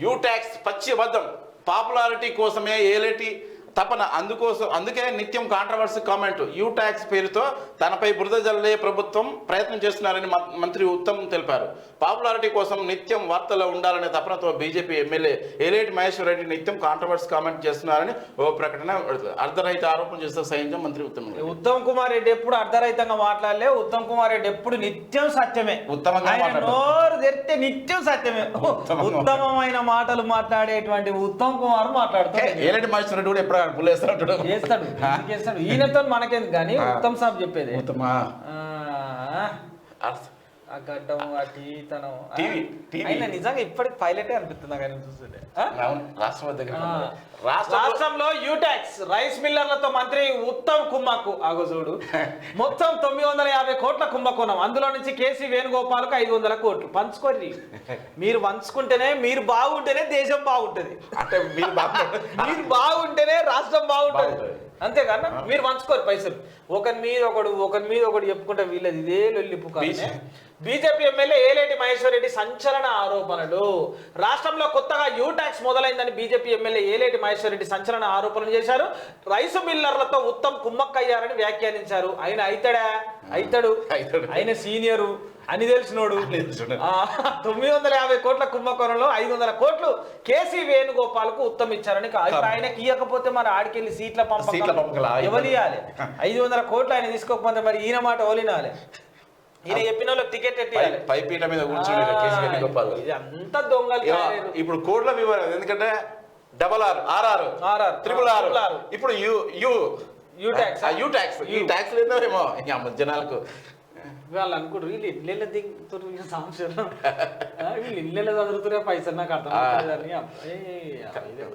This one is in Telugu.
యూ ట్యాక్స్ పచ్చి అబద్ధం, పాపులారిటీ కోసమే ఏలేటి తపన, అందుకే నిత్యం కాంట్రవర్సీ కామెంట్. యూ ట్యాక్స్ పేరుతో తనపై బురద జల్లే ప్రభుత్వం ప్రయత్నం చేస్తున్నారని మంత్రి ఉత్తమ్ తెలిపారు. పాపులారిటీ కోసం నిత్యం వార్తల్లో ఉండాలనే తపనతో బీజేపీ ఎమ్మెల్యే ఏలేటి మహేశ్వర్ రెడ్డి నిత్యం కాంట్రవర్సీ కామెంట్ చేస్తున్నారని ఓ ప్రకటన అర్ధరహిత ఆరోపణ చేస్తూ సహించం మంత్రి ఉత్తమ్ కుమార్ రెడ్డి ఎప్పుడు అర్ధరహితంగా మాట్లాడలే. ఉత్తమ్ కుమార్ రెడ్డి ఎప్పుడు నిత్యం సత్యమే, నోరు తెరిస్తే నిత్యం సత్యమే, ఉత్తమమైన మాటలు మాట్లాడేటువంటి ఉత్తమ్ కుమార్ మాట్లాడుతాడు. ఏలేటి మహేశ్వర్ రెడ్డి కూడా ఎప్పుడు చేస్తాడు. ఈయనతో మనకేందుకు కానీ ఉత్తమ్ సాబ్ చెప్పేది. నిజంగా ఇప్పటికి పైలటే అనిపిస్తుంది కానీ చూస్తుంటే. రాష్ట్రంలో యూటాక్స్ రైస్ మిల్లర్లతో మంత్రి ఉత్తమ్ కుమ్మక్కు ఆగోజోడు మొత్తం 950 కోట్ల కుంభకోణం. అందులో నుంచి కేసీ వేణుగోపాల్కు 500 కోట్లు పంచుకోండి. మీరు పంచుకుంటేనే, మీరు బాగుంటేనే దేశం బాగుంటది. అంటే మీరు బాగుంటేనే రాష్ట్రం బాగుంటది. అంతేకన్నా మీరు పంచుకోరు పైసలు. ఒకరి మీద ఒకడు చెప్పుకుంటే వీళ్ళది ఇదే లొల్లిపు. బీజేపీ ఎమ్మెల్యే ఏలేటి మహేశ్వర్ రెడ్డి సంచలన ఆరోపణలు. రాష్ట్రంలో కొత్తగా యూ ట్యాక్స్ మొదలైందని బీజేపీ ఎమ్మెల్యే ఏలేటి మహేశ్వర్ రెడ్డి సంచలన ఆరోపణలు చేశారు. రైసు మిల్లర్లతో ఉత్తమ్ కుమ్మక్కయ్యారని వ్యాఖ్యానించారు. ఆయన అవుతాడు, ఆయన సీనియరు అని తెలిసినోడు. 950 కోట్ల కుంభకోణంలో 500 కోట్లు కేసీ వేణుగోపాల్కు ఉత్తమ్ ఇచ్చారని. ఆయనకి ఇవ్వకపోతే మరి ఆడికెళ్ళి సీట్ల పంపకాలు ఎవరు ఇవ్వాలి? 500 కోట్లు ఆయన తీసుకోకపోతే మరి ఈయన మాట ఓలినాలి. ఈయన చెప్పిన వాళ్ళకి టికెట్ ఎట్టియాలి. పైపీట మీద కూర్చోండి. ఇది అంతా దొంగలు. ఇప్పుడు కోడ్ల వివరం ఎందుకంటే RR, RR, ఇప్పుడు యూ ట్యాక్స్ ఈ ట్యాక్స్ లేదేమో జనాలకు. వాళ్ళు అనుకుంటారు వీళ్ళు ఇళ్ళ దిగుతున్న సంవత్సరం, వీళ్ళు ఇళ్ళ చదువుతున్న పైసలు నాకు అర్థం.